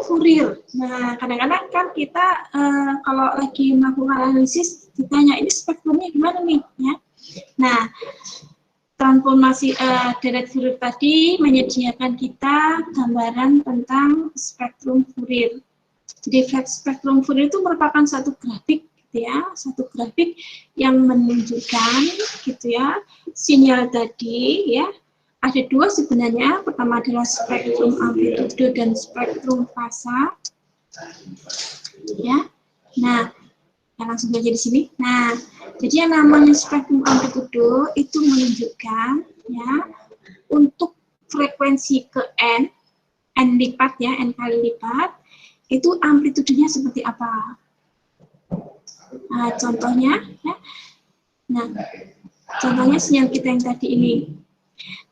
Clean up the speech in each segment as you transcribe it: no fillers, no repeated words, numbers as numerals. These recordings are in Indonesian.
Fourier. Nah, kadang-kadang kan kita kalau lagi melakukan analisis ditanya ini spektrumnya gimana nih, ya. Nah, transformasi deret Fourier tadi menyediakan kita gambaran tentang spektrum Fourier. Jadi spektrum Fourier itu merupakan satu grafik, gitu ya, satu grafik yang menunjukkan, gitu ya, sinyal tadi, ya. Ada dua sebenarnya, pertama adalah spektrum amplitudo dan spektrum fasa, ya. Nah, langsung aja di sini. Nah, jadi yang namanya spektrum amplitudo itu menunjukkan, ya, untuk frekuensi ke n lipat, ya, n kali lipat, itu amplitudenya seperti apa? Nah, contohnya, ya. Nah, contohnya sinyal kita yang tadi ini.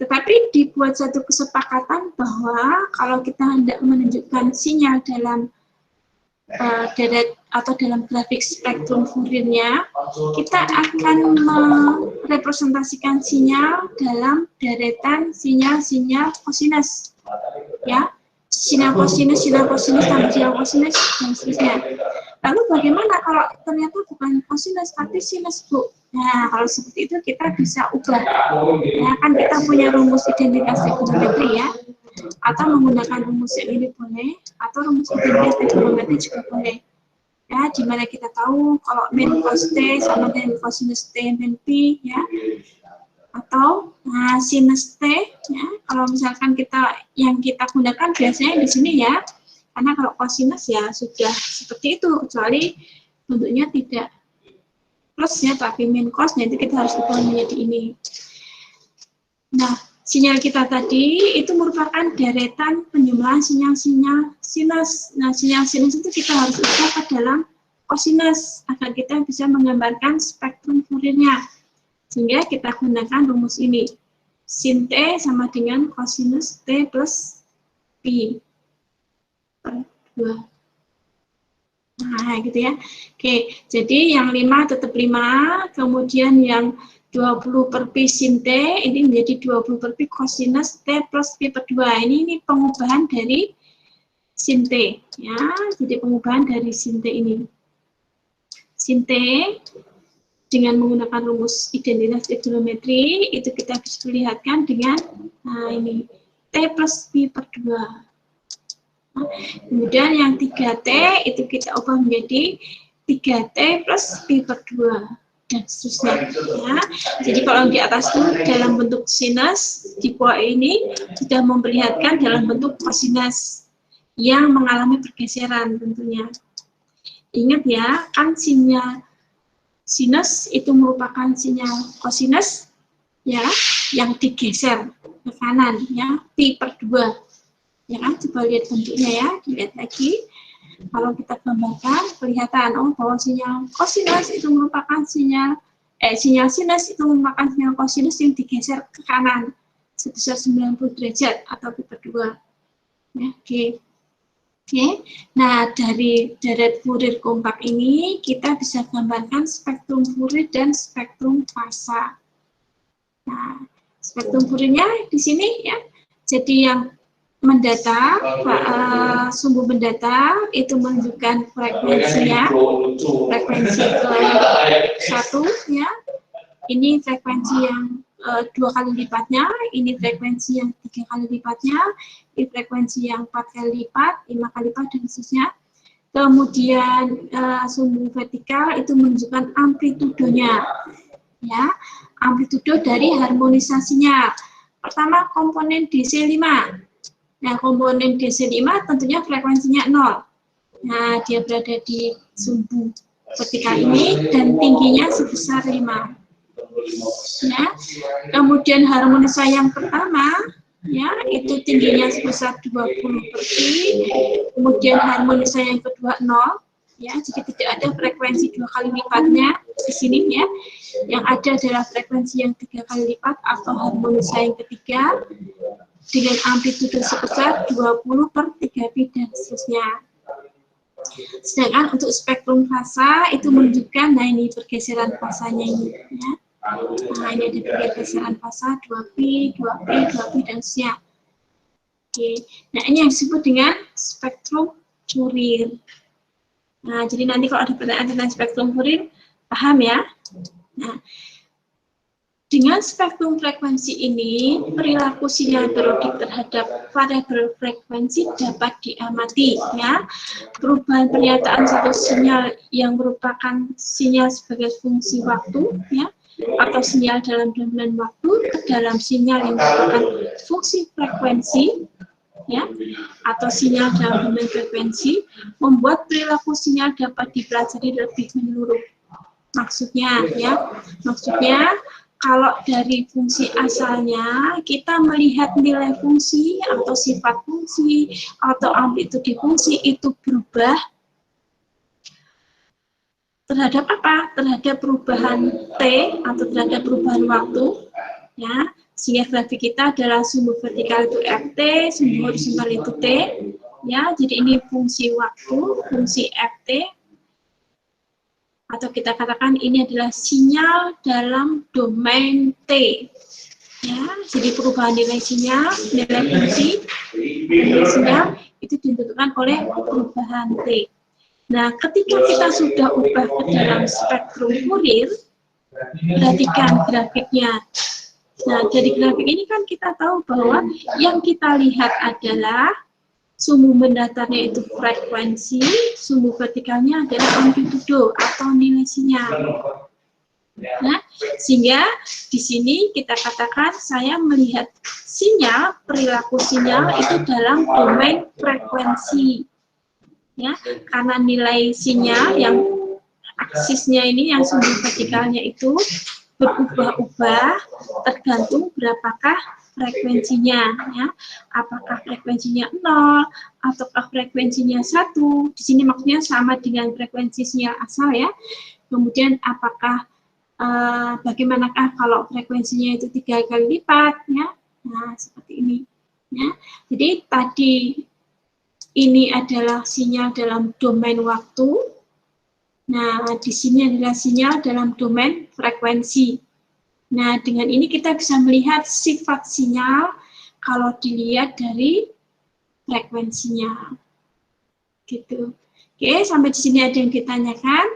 Tetapi dibuat satu kesepakatan bahwa kalau kita hendak menunjukkan sinyal dalam deret atau dalam grafik spektrum Fourier-nya, kita akan merepresentasikan sinyal dalam deretan sinyal-sinyal kosinus, ya, sinyal kosinus tambah sinyal kosinus dan seterusnya. Lalu bagaimana kalau ternyata bukan kosinus tapi sinus, Bu? Nah, kalau seperti itu kita bisa ubah. Ya, kan kita punya rumus identitas trigonometri, ya. Atau menggunakan rumus yang ini boleh, atau rumus identitas trigonometri juga boleh. Ya, di mana kita tahu kalau min cos T sama dengan cosinus T min P, ya. Atau sinus T, ya. Kalau misalkan yang kita gunakan biasanya di sini, ya. Karena kalau cosinus ya sudah seperti itu, kecuali bentuknya tidak plus, ya, tapi min cos, nanti kita harus ubah menjadi ini. Nah, sinyal kita tadi itu merupakan deretan penjumlahan sinyal-sinyal sinus. Nah, sinyal sinus itu kita harus ubah ke dalam kosinus agar kita bisa menggambarkan spektrum Fourier-nya. Sehingga kita gunakan rumus ini. Sin T sama dengan kosinus T plus P per 2. Nah, gitu ya. Oke, jadi yang 5 tetap 5, kemudian yang 20 per Pi sin T, ini menjadi 20 per Pi kosinus T plus Pi per 2. Ini pengubahan dari sin T, ya. Jadi pengubahan dari sin T ini. Sin T, dengan menggunakan rumus identitas trigonometri, itu kita bisa lihatkan dengan, ini, T plus Pi per 2. Kemudian yang 3T itu kita ubah menjadi 3T plus Pi per 2 dan seterusnya, ya. Jadi kalau di atas itu dalam bentuk sinus, di bawah ini sudah memperlihatkan dalam bentuk kosinus yang mengalami pergeseran tentunya. Ingat, ya, kan sinyal sinus itu merupakan sinyal kosinus, ya, yang digeser ke kanan, ya, Pi per 2. Ya kan, coba lihat bentuknya, ya, dilihat lagi. Kalau kita gambarkan, kelihatan bahwa sinyal kosinus itu merupakan sinyal sinus itu merupakan sinyal kosinus yang digeser ke kanan sebesar 90 derajat atau Pi per 2. Ya, oke. Nah, dari deret Fourier kompak ini kita bisa gambarkan spektrum Fourier dan spektrum fasa. Nah, spektrum Fourier-nya di sini, ya. Jadi yang mendata, sumbu mendata itu menunjukkan frekuensinya, frekuensi ke-1, ya. Ini frekuensi yang 2 kali lipatnya, ini frekuensi yang 3 kali lipatnya, ini frekuensi yang 4 kali lipat, 5 kali lipat, dan seterusnya. Kemudian sumbu vertikal itu menunjukkan amplitudonya, ya, amplitudo dari harmonisasinya. Pertama komponen DC5. Nah, komponen DC5 tentunya frekuensinya 0. Nah, dia berada di sumbu vertikal ini dan tingginya sebesar 5. Ya. Kemudian harmonisa yang pertama, ya, itu tingginya sebesar 20 per Pi. Kemudian harmonisa yang kedua 0. Ya, jadi tidak ada frekuensi 2 kali lipatnya di sini, ya. Yang ada adalah frekuensi yang 3 kali lipat atau harmonisa yang ketiga dengan amplitudo sebesar 20 per 3 Pi dan seterusnya. Sedangkan untuk spektrum fasa itu menunjukkan, nah ini pergeseran fasanya ini, ya. Nah, ini ada pergeseran fasa 2 Pi, 2 Pi, 2 Pi dan seterusnya. Oke. Nah, ini yang disebut dengan spektrum Fourier. Nah, jadi nanti kalau ada pertanyaan tentang spektrum Fourier, paham ya? Nah, dengan spektrum frekuensi ini, perilaku sinyal periodik terhadap variabel frekuensi dapat diamati. Ya, perubahan pernyataan satu sinyal yang merupakan sinyal sebagai fungsi waktu, ya, atau sinyal dalam domain waktu ke dalam sinyal yang merupakan fungsi frekuensi, ya, atau sinyal dalam domain frekuensi, membuat perilaku sinyal dapat dipelajari lebih menyeluruh. Maksudnya, kalau dari fungsi asalnya kita melihat nilai fungsi atau sifat fungsi atau amplitude fungsi itu berubah terhadap apa? Terhadap perubahan T atau terhadap perubahan waktu, ya. Sehingga grafik kita adalah sumbu vertikal itu Ft, sumbu horizontal itu T, ya. Jadi ini fungsi waktu, fungsi Ft, atau kita katakan ini adalah sinyal dalam domain T. Ya, jadi perubahan nilai sinyal, nilai fungsi, nilai sinyal itu ditentukan oleh perubahan T. Nah, ketika kita sudah ubah ke dalam spektrum Fourier, perhatikan grafiknya. Nah, dari grafik ini kan kita tahu bahwa yang kita lihat adalah sumbu mendatarnya itu frekuensi, sumbu vertikalnya adalah amplitudo atau nilai sinyal. Nah, sehingga di sini kita katakan saya melihat sinyal, perilaku sinyal itu dalam domain frekuensi. Ya, karena nilai sinyal yang aksisnya ini, yang sumbu vertikalnya itu berubah-ubah tergantung berapakah frekuensinya, ya. Apakah frekuensinya 0 ataukah frekuensinya 1. Di sini maksudnya sama dengan frekuensi sinyal asal, ya. Kemudian apakah bagaimanakah kalau frekuensinya itu 3 kali lipat, ya. Nah, seperti ini, ya. Jadi tadi ini adalah sinyal dalam domain waktu. Nah, di sini adalah sinyal dalam domain frekuensi. Nah, dengan ini kita bisa melihat sifat sinyal kalau dilihat dari frekuensinya. Gitu. Oke, sampai di sini ada yang ditanyakan?